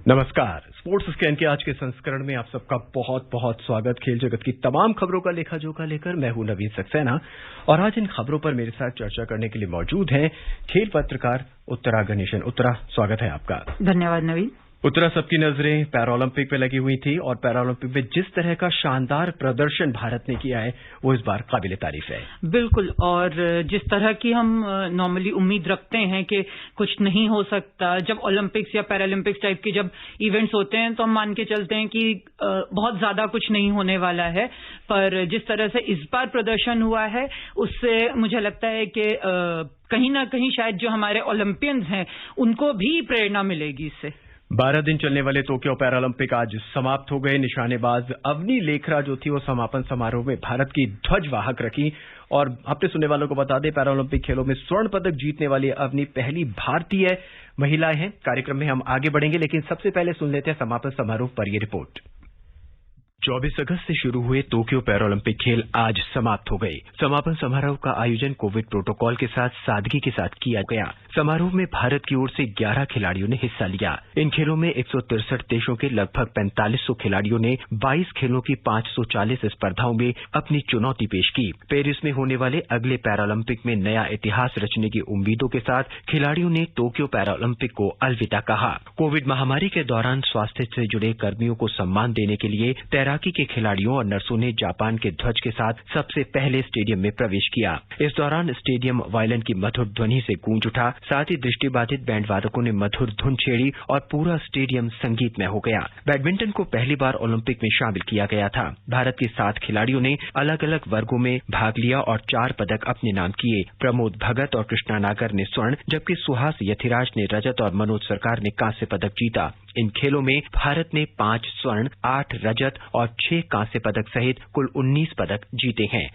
नमस्कार। Sports scan के आज के संस्करण में आप सबका बहुत बहुत स्वागत। खेल जगत की तमाम खबरों का लेखा जोखा लेकर मैं हूं नवीन सक्सेना और आज इन खबरों पर मेरे साथ चर्चा करने के लिए मौजूद हैं खेल पत्रकार उत्तरा गणेशन। उत्तरा, स्वागत है आपका। धन्यवाद नवीन। उत्तरा, सबकी नजरें पैरालंपिक पे लगी हुई थी और पैरालंपिक में जिस तरह का शानदार प्रदर्शन भारत ने किया है वो इस बार काबिले तारीफ है। बिल्कुल, और जिस तरह की हम नॉर्मली उम्मीद रखते हैं कि कुछ नहीं हो सकता, जब ओलंपिक्स या पैरालंपिक्स टाइप के जब इवेंट्स होते हैं तो हम मान के चलते हैं कि बहुत ज्यादा कुछ नहीं होने वाला है, पर जिस तरह से इस बार प्रदर्शन हुआ है उससे मुझे लगता है कि कहीं ना कहीं शायद जो हमारे ओलंपियंस हैं उनको भी प्रेरणा मिलेगी इससे। 12 दिन चलने वाले टोक्यो पैरालंपिक आज समाप्त हो गए। निशानेबाज अवनी लेखरा जो थी वो समापन समारोह में भारत की ध्वजवाहक रखी और अपने सुनने वालों को बता दें, पैरालंपिक खेलों में स्वर्ण पदक जीतने वाली अवनी पहली भारतीय महिला हैं। कार्यक्रम में हम आगे बढ़ेंगे, लेकिन सबसे पहले सुन लेते हैं समापन समारोह पर यह रिपोर्ट। 24 अगस्त से शुरू हुए टोक्यो पैरालंपिक खेल आज समाप्त हो गए। समापन समारोह का आयोजन कोविड प्रोटोकॉल के साथ सादगी के साथ किया गया। समारोह में भारत की ओर से 11 खिलाड़ियों ने हिस्सा लिया। इन खेलों में 163 देशों के लगभग 4500 खिलाड़ियों ने 22 खेलों की 540 स्पर्धाओं में अपनी चुनौती पेश की। पेरिस में होने वाले अगले पैरालंपिक में नया इतिहास रचने की उम्मीदों के साथ खिलाड़ियों ने टोक्यो पैरालंपिक को अलविदा कहा। कोविड महामारी के दौरान स्वास्थ्य से जुड़े कर्मियों को सम्मान देने के लिए तैराकी के खिलाड़ियों और नर्सों ने जापान के ध्वज के साथ सबसे पहले स्टेडियम में प्रवेश किया। इस दौरान स्टेडियम वायलिन की मधुर ध्वनि से गूंज उठा। साथ ही दृष्टिबाधित बैंड वादकों ने मधुर धुन छेड़ी और पूरा स्टेडियम संगीतमय हो गया। बैडमिंटन को पहली बार ओलंपिक में शामिल किया गया था। भारत के 7 खिलाड़ियों ने अलग अलग वर्गों में भाग लिया और 4 पदक अपने नाम किए। प्रमोद भगत और कृष्णा नागर ने स्वर्ण, जबकि सुहास यथिराज ने रजत और मनोज सरकार ने कांस्य पदक जीता। इन खेलों में भारत ने 5 स्वर्ण, 8 रजत और 6 कांस्य पदक सहित कुल 19 पदक जीते हैं।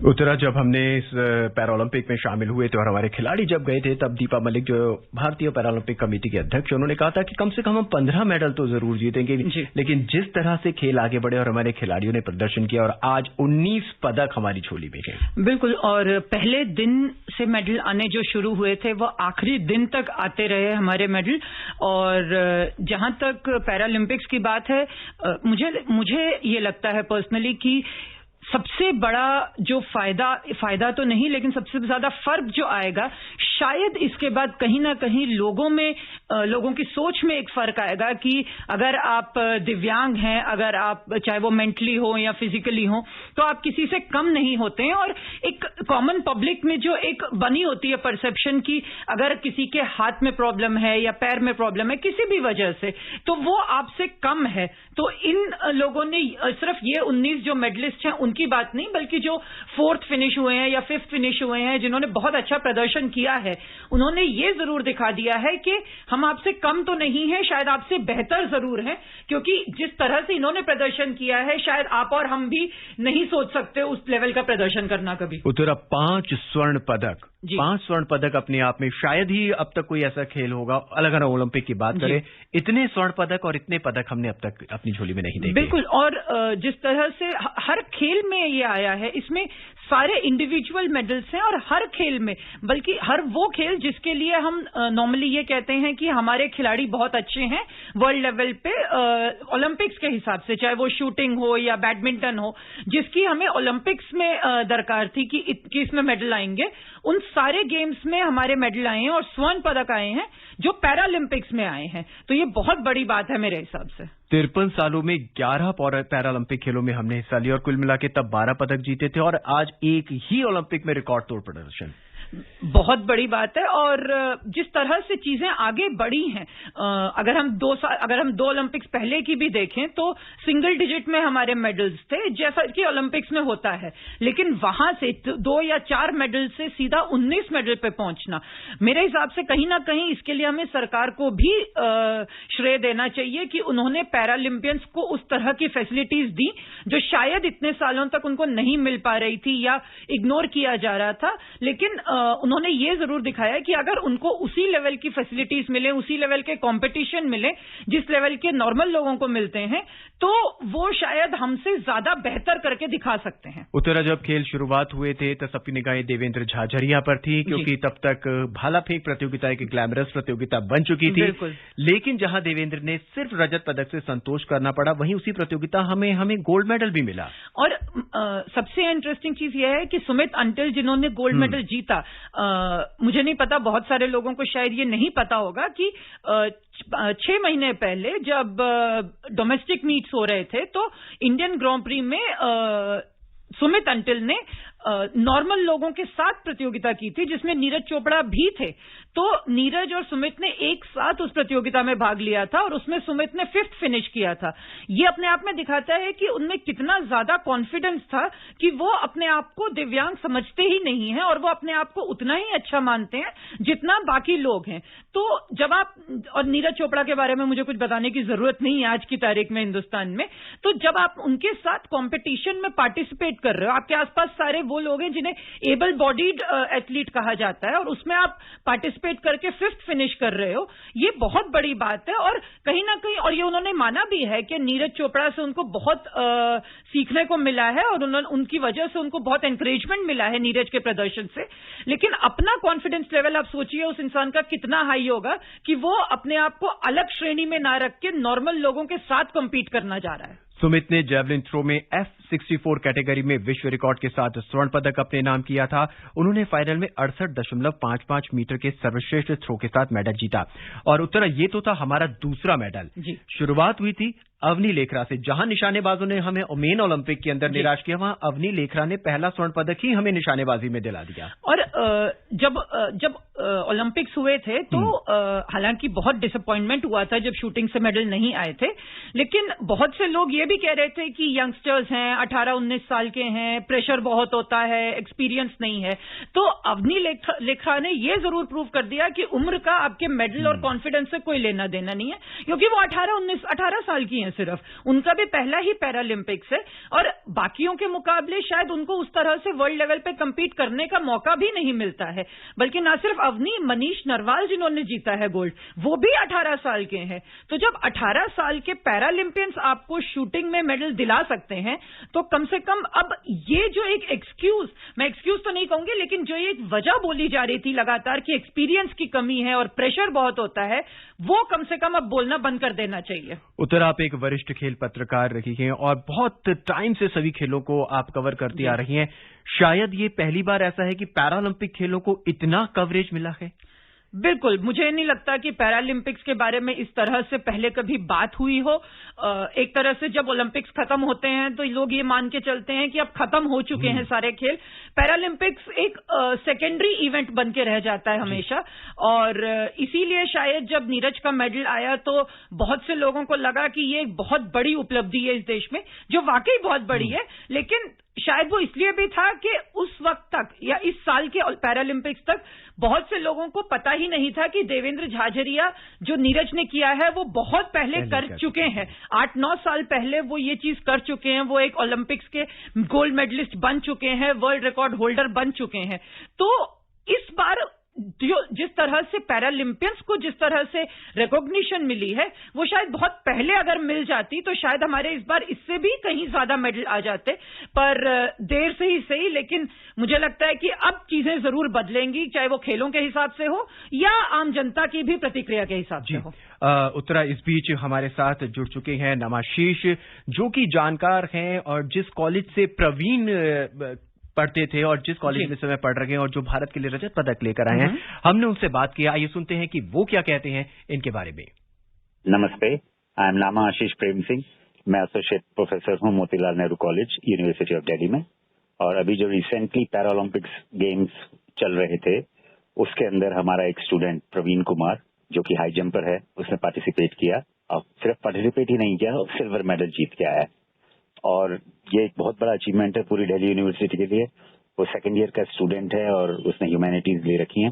उत्तरा, जब हमने इस पैरालंपिक में शामिल हुए थे और हमारे खिलाड़ी जब गए थे, तब दीपा मलिक जो भारतीय पैरालंपिक कमेटी के अध्यक्ष, उन्होंने कहा था कि कम से कम हम 15 मेडल तो जरूर जीतेंगे। लेकिन जिस तरह से खेल आगे बढ़े और हमारे खिलाड़ियों ने प्रदर्शन किया और आज 19 पदक हमारी झोली में है। बिल्कुल, और पहले दिन से मेडल आने जो शुरू हुए थे वो आखिरी दिन तक आते रहे हमारे मेडल। और जहां तक पैरालंपिक्स की बात है, मुझे ये लगता है पर्सनली कि सबसे बड़ा जो फायदा तो नहीं, लेकिन सबसे ज्यादा फर्क जो आएगा शायद इसके बाद कहीं ना कहीं लोगों की सोच में एक फर्क आएगा कि अगर आप दिव्यांग हैं, अगर आप चाहे वो मेंटली हो या फिजिकली हो, तो आप किसी से कम नहीं होते हैं। और एक कॉमन पब्लिक में जो एक बनी होती है परसेप्शन की अगर किसी के हाथ में प्रॉब्लम है या पैर में प्रॉब्लम है किसी भी वजह से, तो वो आपसे कम है। तो इन लोगों ने सिर्फ ये 19 जो मेडलिस्ट हैं उनकी बात नहीं, बल्कि जो 4th फिनिश हुए हैं या 5th फिनिश हुए हैं, जिन्होंने बहुत अच्छा प्रदर्शन किया है, उन्होंने ये जरूर दिखा दिया है कि हम आपसे कम तो नहीं है, शायद आपसे बेहतर जरूर है। क्योंकि जिस तरह से इन्होंने प्रदर्शन किया है शायद आप और हम भी नहीं सोच सकते उस लेवल का प्रदर्शन करना कभी। उत्तरा, 5 स्वर्ण पदक, 5 स्वर्ण पदक अपने आप में शायद ही अब तक कोई ऐसा खेल होगा, अलग अलग ओलंपिक की बात करें, इतने स्वर्ण पदक और इतने पदक हमने अब तक अपनी झोली में नहीं देखे। बिल्कुल, और जिस तरह से हर खेल में ये आया है, इसमें सारे इंडिविजुअल मेडल्स हैं और हर खेल में, बल्कि हर वो खेल जिसके लिए हम नॉर्मली ये कहते हैं कि हमारे खिलाड़ी बहुत अच्छे हैं वर्ल्ड लेवल पे, ओलंपिक्स के हिसाब से, चाहे वो शूटिंग हो या बैडमिंटन हो, जिसकी हमें ओलंपिक्स में दरकार थी कि इसमें मेडल आएंगे, उन सारे गेम्स में हमारे मेडल आए हैं और स्वर्ण पदक आए हैं जो पैरालंपिक्स में आए हैं। तो ये बहुत बड़ी बात है मेरे हिसाब से। 53 सालों में 11 पैरालंपिक खेलों में हमने हिस्सा लिया और कुल मिला के तब 12 पदक जीते थे और आज एक ही ओलंपिक में रिकॉर्ड तोड़ प्रदर्शन। बहुत बड़ी बात है। और जिस तरह से चीजें आगे बढ़ी हैं, अगर हम 2 ओलंपिक्स पहले की भी देखें तो सिंगल डिजिट में हमारे मेडल्स थे, जैसा कि ओलंपिक्स में होता है, लेकिन वहां से 2 या 4 मेडल से सीधा 19 मेडल पे पहुंचना, मेरे हिसाब से कहीं ना कहीं इसके लिए हमें सरकार को भी श्रेय देना चाहिए कि उन्होंने पैरालंपियंस को उस तरह की फैसिलिटीज दी जो शायद इतने सालों तक उनको नहीं मिल पा रही थी या इग्नोर किया जा रहा था। लेकिन उन्होंने ये जरूर दिखाया कि अगर उनको उसी लेवल की फैसिलिटीज मिले, उसी लेवल के कंपटीशन मिले जिस लेवल के नॉर्मल लोगों को मिलते हैं, तो वो शायद हमसे ज्यादा बेहतर करके दिखा सकते हैं। उत्तरा, जब खेल शुरुआत हुए थे तो सबकी निगाहें देवेंद्र झाझरिया पर थी, क्योंकि तब तक भाला फेंक प्रतियोगिता एक ग्लैमरस प्रतियोगिता बन चुकी थी। लेकिन जहां देवेंद्र ने सिर्फ रजत पदक से संतोष करना पड़ा, वहीं उसी प्रतियोगिता हमें गोल्ड मेडल भी मिला। और सबसे इंटरेस्टिंग चीज यह है कि सुमित अंटिल, जिन्होंने गोल्ड मेडल जीता, मुझे नहीं पता, बहुत सारे लोगों को शायद ये नहीं पता होगा कि 6 महीने पहले जब डोमेस्टिक मीट्स हो रहे थे तो इंडियन ग्रां प्री में सुमित अंटिल ने नॉर्मल लोगों के साथ प्रतियोगिता की थी, जिसमें नीरज चोपड़ा भी थे। तो नीरज और सुमित ने एक साथ उस प्रतियोगिता में भाग लिया था और उसमें सुमित ने 5th फिनिश किया था। ये अपने आप में दिखाता है कि उनमें कितना ज्यादा कॉन्फिडेंस था कि वो अपने आप को दिव्यांग समझते ही नहीं है और वो अपने आप को उतना ही अच्छा मानते हैं जितना बाकी लोग हैं। तो जब आप, और नीरज चोपड़ा के बारे में मुझे कुछ बताने की जरूरत नहीं है आज की तारीख में हिंदुस्तान में, तो जब आप उनके साथ कॉम्पिटिशन में पार्टिसिपेट कर रहे हो, आपके आसपास सारे वो लोग हैं जिन्हें एबल बॉडीड एथलीट कहा जाता है, और उसमें आप पार्टिसिपेट करके 5th फिनिश कर रहे हो, ये बहुत बड़ी बात है। और कहीं ना कहीं, और ये उन्होंने माना भी है कि नीरज चोपड़ा से उनको बहुत सीखने को मिला है और उनकी वजह से उनको बहुत एनकरेजमेंट मिला है नीरज के प्रदर्शन से। लेकिन अपना कॉन्फिडेंस लेवल आप सोचिए उस इंसान का कितना हाई होगा कि वो अपने आप को अलग श्रेणी में ना रख के नॉर्मल लोगों के साथ कंपीट करना जा रहा है। सुमित ने जेवलिन थ्रो में F64 कैटेगरी में विश्व रिकॉर्ड के साथ स्वर्ण पदक अपने नाम किया था। उन्होंने फाइनल में 68.55 मीटर के सर्वश्रेष्ठ थ्रो के साथ मेडल जीता। और उत्तरा, ये तो था हमारा दूसरा मेडल। शुरुआत हुई थी अवनी लेखरा से, जहां निशानेबाजों ने हमें मेन ओलंपिक के अंदर निराश किया, वहां अवनी लेखरा ने पहला स्वर्ण पदक ही हमें निशानेबाजी में दिला दिया। और जब ओलंपिक्स हुए थे तो हालांकि बहुत डिसअपॉइंटमेंट हुआ था जब शूटिंग से मेडल नहीं आए थे, लेकिन बहुत से लोग ये भी कह रहे थे कि यंगस्टर्स हैं, 18-19 साल के हैं, प्रेशर बहुत होता है, एक्सपीरियंस नहीं है। तो अवनी लेखरा ने ये जरूर प्रूव कर दिया कि उम्र का आपके मेडल और कॉन्फिडेंस से कोई लेना देना नहीं है, क्योंकि वो 18 साल की हैं सिर्फ, उनका भी पहला ही पैरालंपिक्स है और बाकियों के मुकाबले शायद उनको उस तरह से वर्ल्ड लेवल पे compete करने का मौका भी नहीं मिलता है। बल्कि ना सिर्फ अवनी, मनीष नरवाल जिन्होंने जीता है गोल्ड, वो भी 18 साल के हैं। तो जब 18 साल के पैरालंपियंस आपको शूटिंग में मेडल दिला सकते हैं, तो कम से कम अब ये जो एक एक्सक्यूज, मैं एक्सक्यूज तो नहीं कहूंगी, लेकिन जो एक वजह बोली जा रही थी लगातार कि एक्सपीरियंस की कमी है और प्रेशर बहुत होता है, वो कम से कम अब बोलना बंद कर देना चाहिए। उत्तर, आप एक वरिष्ठ खेल पत्रकार रही हैं और बहुत टाइम से सभी खेलों को आप कवर करती आ रही हैं। शायद ये पहली बार ऐसा है कि पैरालंपिक खेलों को इतना कवरेज मिला है। बिल्कुल, मुझे नहीं लगता कि पैरालंपिक्स के बारे में इस तरह से पहले कभी बात हुई हो। एक तरह से जब ओलंपिक्स खत्म होते हैं तो लोग ये मान के चलते हैं कि अब खत्म हो चुके हैं सारे खेल। पैरालंपिक्स एक सेकेंडरी इवेंट बन के रह जाता है हमेशा, और इसीलिए शायद जब नीरज का मेडल आया तो बहुत से लोगों को लगा कि ये एक बहुत बड़ी उपलब्धि है इस देश में, जो वाकई बहुत बड़ी है। लेकिन शायद वो इसलिए भी था कि उस वक्त तक या इस साल के पैरालंपिक्स तक बहुत से लोगों को पता ही नहीं था कि देवेंद्र झाझरिया जो नीरज ने किया है वो बहुत पहले कर चुके हैं। 8-9 साल पहले वो ये चीज कर चुके हैं। वो एक ओलंपिक्स के गोल्ड मेडलिस्ट बन चुके हैं, वर्ल्ड रिकॉर्ड होल्डर बन चुके हैं। तो इस बार जिस तरह से पैरालंपियंस को जिस तरह से रिकॉग्निशन मिली है, वो शायद बहुत पहले अगर मिल जाती तो शायद हमारे इस बार इससे भी कहीं ज्यादा मेडल आ जाते। पर देर से ही सही, लेकिन मुझे लगता है कि अब चीजें जरूर बदलेंगी, चाहे वो खेलों के हिसाब से हो या आम जनता की भी प्रतिक्रिया के हिसाब से हो। उत्तरा, इस बीच हमारे साथ जुड़ चुके हैं नमाशीष, जो कि जानकार हैं और जिस कॉलेज से प्रवीण पढ़ते थे और जिस कॉलेज में समय पढ़ रहे हैं और जो भारत के लिए रजत पदक लेकर आए हैं। हमने उनसे बात किया, आइए सुनते हैं कि वो क्या कहते हैं इनके बारे में। नमस्ते, आई एम नामा आशीष प्रेम सिंह। मैं एसोसिएट प्रोफेसर हूँ Motilal Nehru college, university of Delhi में। और अभी जो रिसेंटली पैरालंपिक्स गेम्स चल रहे थे, उसके अंदर हमारा एक स्टूडेंट प्रवीण कुमार, जो कि हाई जंपर है, उसने पार्टिसिपेट किया और सिर्फ पार्टिसिपेट ही नहीं किया, सिल्वर मेडल जीत के आया। और ये एक बहुत बड़ा अचीवमेंट है पूरी दिल्ली यूनिवर्सिटी के लिए। वो 2nd ईयर का स्टूडेंट है और उसने ह्यूमैनिटीज ले रखी है।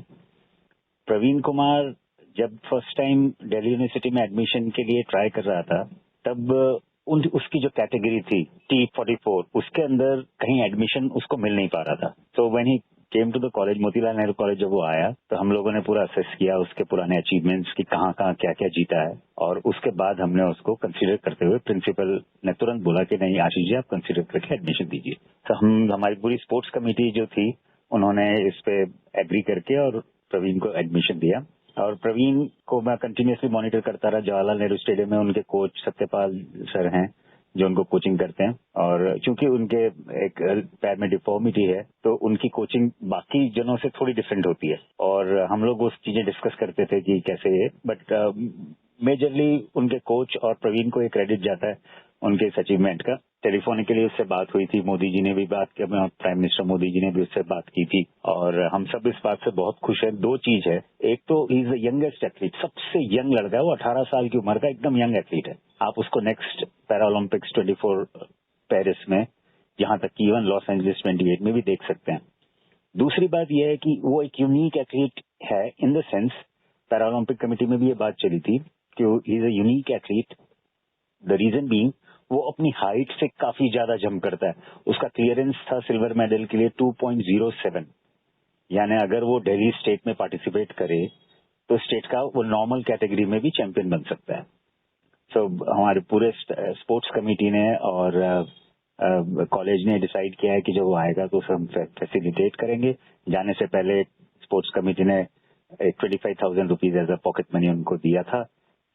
प्रवीण कुमार जब फर्स्ट टाइम दिल्ली यूनिवर्सिटी में एडमिशन के लिए ट्राई कर रहा था, तब उसकी जो कैटेगरी थी T44, उसके अंदर कहीं एडमिशन उसको मिल नहीं पा रहा था। तो when he came to the college, Motilal Nehru college जब वो आया तो हम लोगों ने पूरा असेस किया उसके पुराने अचीवमेंट्स की, कहाँ कहाँ क्या क्या जीता है, और उसके बाद हमने उसको कंसीडर करते हुए प्रिंसिपल ने तुरंत बोला कि नहीं आशीष जी, आप कंसीडर करके एडमिशन दीजिए। तो हमारी पूरी स्पोर्ट्स कमेटी जो थी उन्होंने इस पे एग्री करके और प्रवीण को एडमिशन दिया। और प्रवीण को मैं कंटिन्यूअसली मॉनिटर करता रहा। जवाहरलाल नेहरू स्टेडियम में उनके कोच सत्यपाल सर हैं जो उनको कोचिंग करते हैं, और चूंकि उनके एक पैर में डिफॉर्मिटी है तो उनकी कोचिंग बाकी जनों से थोड़ी डिफरेंट होती है, और हम लोग उस चीजें डिस्कस करते थे कि कैसे ये, बट मेजरली उनके कोच और प्रवीण को एक क्रेडिट जाता है उनके इस अचीवमेंट का। टेलीफोनिकली उससे बात हुई थी, मोदी जी ने भी बात की, प्राइम मिनिस्टर मोदी जी ने भी उससे बात की थी, और हम सब इस बात से बहुत खुश हैं। दो चीज है, एक तो he is the youngest athlete, सबसे यंग लड़का है वो, 18 साल की उम्र का एकदम यंग एथलीट है। आप उसको नेक्स्ट पैरा ओलंपिक्स 24 पेरिस में, यहाँ तक कि इवन लॉस एंजलिस 28 में भी देख सकते हैं। दूसरी बात यह है कि वो एक यूनिक एथलीट है in the sense, para olympic committee में भी ये बात चली थी कि he is a unique athlete. The reason being वो अपनी हाइट से काफी ज्यादा जंप करता है। उसका क्लियरेंस था सिल्वर मेडल के लिए 2.07, यानी अगर वो दिल्ली स्टेट में पार्टिसिपेट करे तो स्टेट का वो नॉर्मल कैटेगरी में भी चैंपियन बन सकता है। सो हमारे पूरे स्पोर्ट्स कमेटी ने और कॉलेज ने डिसाइड किया है कि जब वो आएगा तो उसे हम फैसिलिटेट करेंगे। जाने से पहले स्पोर्ट्स कमेटी ने 25,000 rupees as a pocket money उनको दिया था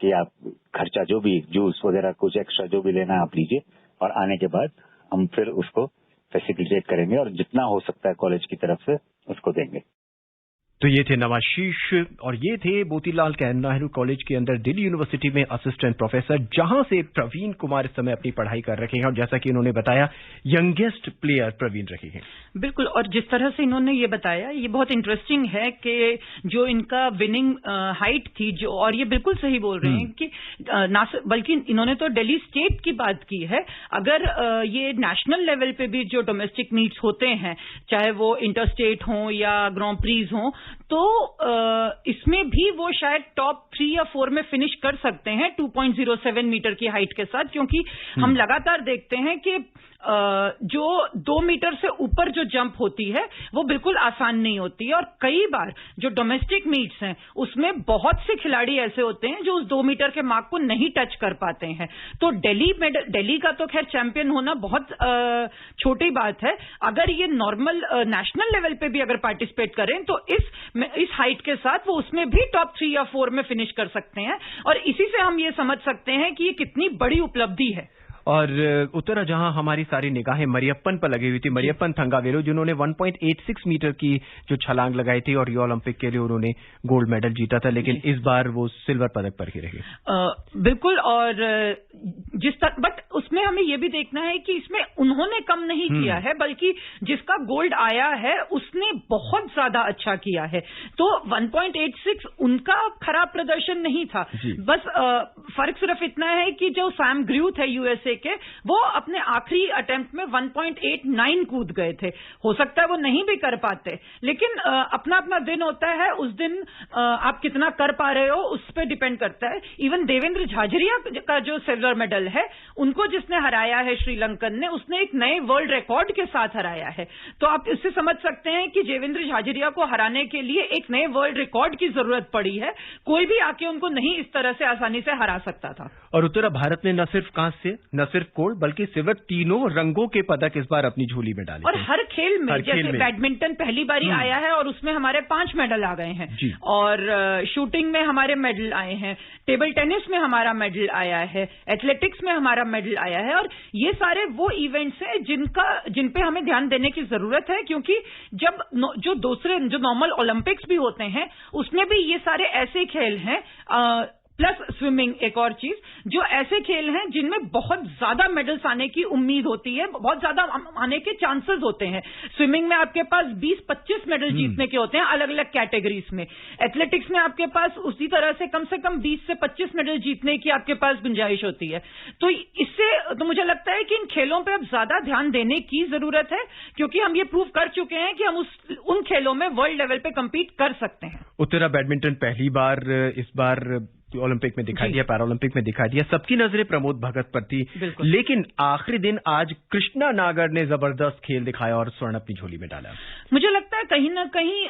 कि आप खर्चा जो भी जूस वगैरह कुछ एक्स्ट्रा जो भी लेना आप लीजिए, और आने के बाद हम फिर उसको फैसिलिटेट करेंगे और जितना हो सकता है कॉलेज की तरफ से उसको देंगे। तो ये थे नवाशीष, और ये थे मोतीलाल नेहरू कॉलेज के अंदर दिल्ली यूनिवर्सिटी में असिस्टेंट प्रोफेसर, जहां से प्रवीण कुमार इस समय अपनी पढ़ाई कर रहे हैं, और जैसा कि इन्होंने बताया यंगेस्ट प्लेयर प्रवीण रहे हैं। बिल्कुल, और जिस तरह से इन्होंने ये बताया ये बहुत इंटरेस्टिंग है कि जो इनका विनिंग हाइट थी, जो, और ये बिल्कुल सही बोल रहे हैं कि बल्कि इन्होंने तो दिल्ली स्टेट की बात की है। अगर ये नेशनल लेवल पे भी जो डोमेस्टिक मीट्स होते हैं, चाहे वो इंटर स्टेट हों या ग्रांड प्रीज हों, तो इसमें भी वो शायद टॉप 3 या 4 में फिनिश कर सकते हैं 2.07 मीटर की हाइट के साथ, क्योंकि हम लगातार देखते हैं कि जो 2 मीटर से ऊपर जो जंप होती है वो बिल्कुल आसान नहीं होती है, और कई बार जो डोमेस्टिक मीट्स हैं उसमें बहुत से खिलाड़ी ऐसे होते हैं जो उस 2 मीटर के मार्क को नहीं टच कर पाते हैं। तो दिल्ली का तो खैर चैंपियन होना बहुत छोटी बात है। अगर ये नॉर्मल नेशनल लेवल पे भी अगर पार्टिसिपेट करें तो इस हाइट के साथ वो उसमें भी टॉप 3 या 4 में फिनिश कर सकते हैं, और इसी से हम ये समझ सकते हैं कि ये कितनी बड़ी उपलब्धि है। और उत्तरा, जहां हमारी सारी निगाहें मरियप्पन पर लगी हुई थी, मरियप्पन थंगावेलु, जिन्होंने 1.86 मीटर की जो छलांग लगाई थी, और रियो ओलंपिक के लिए उन्होंने गोल्ड मेडल जीता था, लेकिन इस बार वो सिल्वर पदक पर ही रहे। बिल्कुल, और बट उसमें हमें यह भी देखना है कि इसमें उन्होंने कम नहीं किया है, बल्कि जिसका गोल्ड आया है उसने बहुत ज्यादा अच्छा किया है। तो 1.86 उनका खराब प्रदर्शन नहीं था, बस फर्क सिर्फ इतना है कि जो सैम ग्रूथ है यूएसए के, वो अपने आखिरी अटेम्प्ट में 1.89 कूद गए थे। हो सकता है वो नहीं भी कर पाते, लेकिन अपना अपना दिन होता है, उस दिन आप कितना कर पा रहे हो उस पर डिपेंड करता है। इवन देवेंद्र झाझरिया का जो सिल्वर मेडल है, उनको जिसने हराया है श्रीलंकन ने, उसने एक नए वर्ल्ड रिकॉर्ड के साथ हराया है। तो आप इससे समझ सकते हैं कि देवेंद्र झाझरिया को हराने के लिए एक नए वर्ल्ड रिकॉर्ड की जरूरत पड़ी है। कोई भी आके उनको नहीं इस तरह से आसानी से हरा सकता था। और उत्तरा, भारत ने न सिर्फ कांस्य, न सिर्फ गोल्ड, बल्कि सिल्वर, तीनों रंगों के पदक इस बार अपनी झोली में डाले। और हर खेल में, जैसे बैडमिंटन पहली बारी आया है और उसमें हमारे 5 मेडल आ गए हैं, और शूटिंग में हमारे मेडल आए हैं, टेबल टेनिस में हमारा मेडल आया है, एथलेटिक्स में हमारा मेडल आया है। और ये सारे वो इवेंट्स हैं जिन पे हमें ध्यान देने की जरूरत है, क्योंकि जब जो नॉर्मल ओलंपिक्स भी होते हैं उसमें भी ये सारे ऐसे खेल हैं, प्लस स्विमिंग एक और चीज, जो ऐसे खेल हैं जिनमें बहुत ज्यादा मेडल्स आने की उम्मीद होती है, बहुत ज्यादा आने के चांसेस होते हैं। स्विमिंग में आपके पास 20-25 मेडल जीतने के होते हैं अलग अलग कैटेगरीज में। एथलेटिक्स में आपके पास उसी तरह से कम 20 से 25 मेडल जीतने की आपके पास गुंजाइश होती है। तो इससे तो मुझे लगता है कि इन खेलों पर अब ज्यादा ध्यान देने की जरूरत है, क्योंकि हम ये प्रूव कर चुके हैं कि हम उन खेलों में वर्ल्ड लेवल पे कम्पीट कर सकते हैं। उत्तरा, बैडमिंटन पहली बार इस बार ओलंपिक में दिखाई दिया, पैरालंपिक में दिखाई दिया, सबकी नजरें प्रमोद भगत पर थी। लेकिन आखिरी दिन आज कृष्णा नागर ने जबरदस्त खेल दिखाया और स्वर्ण अपनी झोली में डाला। मुझे लगता है कहीं ना कहीं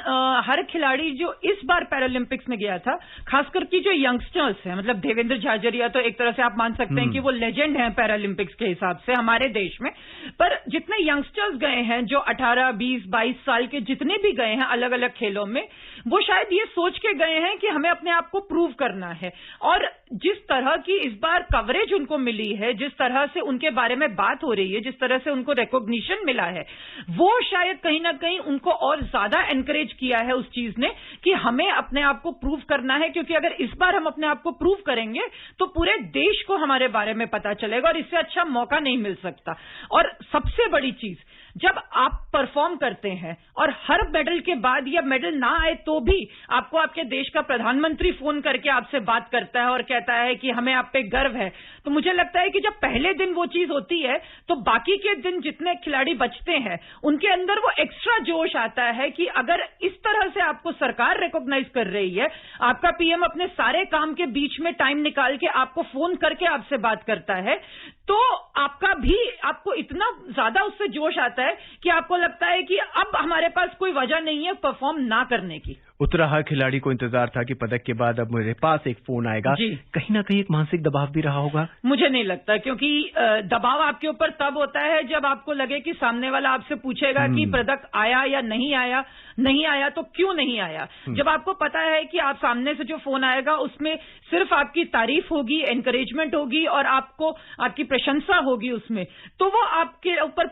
हर खिलाड़ी जो इस बार पैरालंपिक्स में गया था, खासकर की जो यंगस्टर्स हैं, मतलब देवेंद्र झाझरिया तो एक तरह से आप मान सकते हैं कि वो लेजेंड हैं पैरालंपिक्स के हिसाब से हमारे देश में, पर जितने यंगस्टर्स गए हैं जो 18, 20, 22 साल के जितने भी गए हैं अलग अलग खेलों में, वो शायद ये सोच के गए हैं कि हमें अपने आप को प्रूव करना है। और जिस तरह की इस बार कवरेज उनको मिली है, जिस तरह से उनके बारे में बात हो रही है, जिस तरह से उनको रिकॉग्निशन मिला है, वो शायद कहीं ना कहीं उनको और ज्यादा एनकरेज किया है उस चीज ने कि हमें अपने आप को प्रूव करना है, क्योंकि अगर इस बार हम अपने आप को प्रूव करेंगे तो पूरे देश को हमारे बारे में पता चलेगा और इससे अच्छा मौका नहीं मिल सकता। और सबसे बड़ी चीज, जब आप परफॉर्म करते हैं और हर मेडल के बाद या मेडल ना आए तो भी आपको आपके देश का प्रधानमंत्री फोन करके आपसे बात करता है और कहता है कि हमें आप पे गर्व है, तो मुझे लगता है कि जब पहले दिन वो चीज होती है तो बाकी के दिन जितने खिलाड़ी बचते हैं उनके अंदर वो एक्स्ट्रा जोश आता है कि अगर इस तरह से आपको सरकार रिकॉग्नाइज कर रही है, आपका पीएम अपने सारे काम के बीच में टाइम निकाल के आपको फोन करके आपसे बात करता है, तो आपको इतना ज्यादा उससे जोश आता है कि आपको लगता है कि अब हमारे पास कोई वजह नहीं है परफॉर्म ना करने की। उतरा हर खिलाड़ी को इंतजार था कि पदक के बाद अब मेरे पास एक फोन आएगा। कहीं ना कहीं एक मानसिक दबाव भी रहा होगा। मुझे नहीं लगता, क्योंकि दबाव आपके ऊपर तब होता है जब आपको लगे कि सामने वाला आपसे पूछेगा कि पदक आया या नहीं आया, नहीं आया तो क्यों नहीं आया। जब आपको पता है कि आप सामने से जो फोन आएगा उसमें सिर्फ आपकी तारीफ होगी, एनकरेजमेंट होगी और आपको आपकी प्रशंसा होगी उसमें, तो वो आपके ऊपर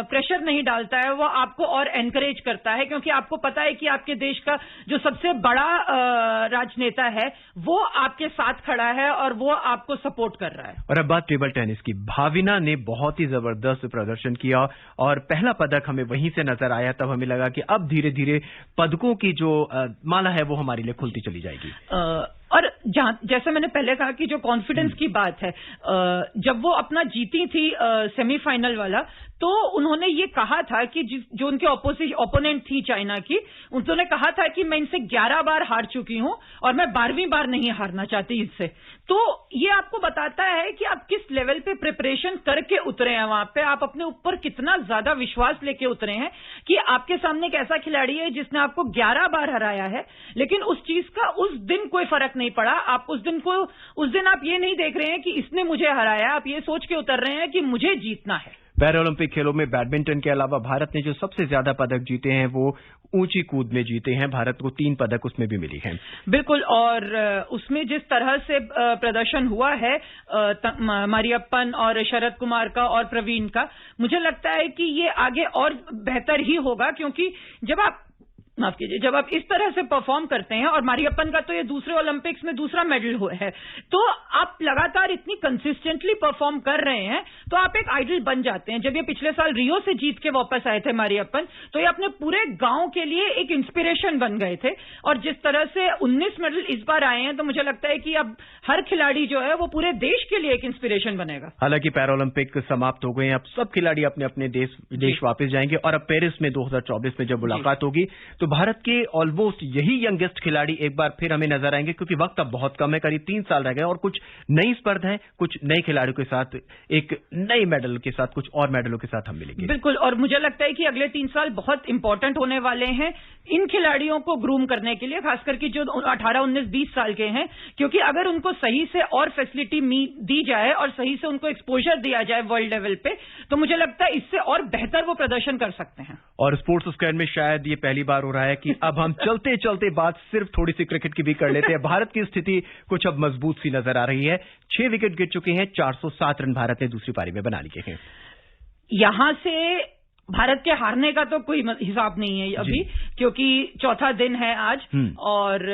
प्रेशर नहीं डालता है, वो आपको और एनकरेज करता है, क्योंकि आपको पता है कि आपके देश का जो सबसे बड़ा राजनेता है वो आपके साथ खड़ा है और वो आपको सपोर्ट कर रहा है। और अब बात टेबल टेनिस की। भाविना ने बहुत ही जबरदस्त प्रदर्शन किया और पहला पदक हमें वहीं से नजर आया। तब हमें लगा कि अब धीरे धीरे पदकों की जो माला है वो हमारे लिए खुलती चली जाएगी। और जैसे मैंने पहले कहा कि जो कॉन्फिडेंस की बात है, जब वो अपना जीती थी सेमीफाइनल वाला, तो उन्होंने ये कहा था कि जो उनके ओपोनेंट थी चाइना की, उन्होंने कहा था कि मैं इनसे 11 बार हार चुकी हूं और मैं 12वीं बार नहीं हारना चाहती इससे। तो ये आपको बताता है कि आप किस लेवल पे प्रिपरेशन करके उतरे हैं वहां पे, आप अपने ऊपर कितना ज्यादा विश्वास लेके उतरे हैं कि आपके सामने एक ऐसा खिलाड़ी है जिसने आपको 11 बार हराया है, लेकिन उस चीज का उस दिन कोई फर्क नहीं पड़ा। आप उस दिन आप ये नहीं देख रहे हैं कि इसने मुझे हराया, आप ये सोच के उतर रहे हैं कि मुझे जीतना है। पैरालंपिक खेलों में बैडमिंटन के अलावा भारत ने जो सबसे ज्यादा पदक जीते हैं वो ऊंची कूद में जीते हैं। भारत को 3 पदक उसमें भी मिली हैं। बिल्कुल, और उसमें जिस तरह से प्रदर्शन हुआ है मरियप्पन और शरद कुमार का और प्रवीण का, मुझे लगता है कि ये आगे और बेहतर ही होगा, क्योंकि जब आप इस तरह से परफॉर्म करते हैं, और मारियप्पन का तो ये दूसरे ओलंपिक्स में दूसरा मेडल है, तो आप लगातार इतनी कंसिस्टेंटली परफॉर्म कर रहे हैं तो आप एक आइडल बन जाते हैं। जब ये पिछले साल रियो से जीत के वापस आए थे मारियप्पन, तो ये अपने पूरे गांव के लिए एक इंस्पिरेशन बन गए थे, और जिस तरह से 19 मेडल इस बार आए हैं, तो मुझे लगता है कि अब हर खिलाड़ी जो है वो पूरे देश के लिए एक इंस्पिरेशन बनेगा। हालांकि पैरालंपिक समाप्त हो गए हैं, अब सब खिलाड़ी अपने अपने देश वापस जाएंगे, और अब पेरिस में 2024 में जब मुलाकात होगी तो भारत के ऑलमोस्ट यही यंगेस्ट खिलाड़ी एक बार फिर हमें नजर आएंगे, क्योंकि वक्त अब बहुत कम है, करीब 3 साल रह गए और कुछ नई स्पर्धा है, कुछ नए खिलाड़ियों के साथ, एक नए मेडल के साथ, कुछ और मेडलों के साथ हम मिलेंगे। बिल्कुल, और मुझे लगता है कि अगले 3 साल बहुत इंपॉर्टेंट होने वाले हैं इन खिलाड़ियों को ग्रूम करने के लिए, खासकर कि जो 18, 19, 20 साल के हैं, क्योंकि अगर उनको सही से और फैसिलिटी दी जाए और सही से उनको एक्सपोजर दिया जाए वर्ल्ड लेवल पे, तो मुझे लगता है इससे और बेहतर वो प्रदर्शन कर सकते हैं। और स्पोर्ट्स स्क्वायर में शायद ये पहली बार हो रहा है कि अब हम चलते चलते बात सिर्फ थोड़ी सी क्रिकेट की भी कर लेते हैं। भारत की स्थिति कुछ अब मजबूत सी नजर आ रही है। 6 विकेट गिर चुके हैं, 407 रन भारत ने दूसरी पारी में बना लिए हैं। यहां से भारत के हारने का तो कोई हिसाब नहीं है अभी, क्योंकि चौथा दिन है आज, और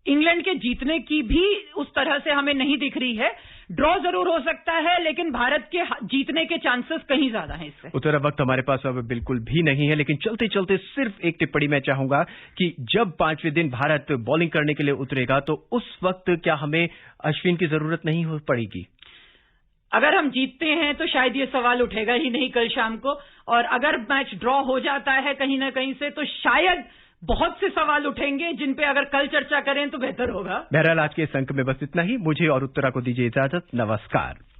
इंग्लैंड के जीतने की भी उस तरह से हमें नहीं दिख रही है। ड्रॉ जरूर हो सकता है, लेकिन भारत के जीतने के चांसेस कहीं ज्यादा हैं इससे। उतना वक्त हमारे पास अब बिल्कुल भी नहीं है, लेकिन चलते चलते सिर्फ एक टिप्पणी मैं चाहूंगा कि जब 5वें दिन भारत बॉलिंग करने के लिए उतरेगा तो उस वक्त क्या हमें अश्विन की जरूरत नहीं हो पड़ेगी? अगर हम जीतते हैं तो शायद ये सवाल उठेगा ही नहीं कल शाम को, और अगर मैच ड्रॉ हो जाता है कहीं ना कहीं से, तो शायद बहुत से सवाल उठेंगे जिन पे अगर कल चर्चा करें तो बेहतर होगा। बहरहाल आज के इस अंक में बस इतना ही। मुझे और उत्तरा को दीजिए इजाजत। नमस्कार।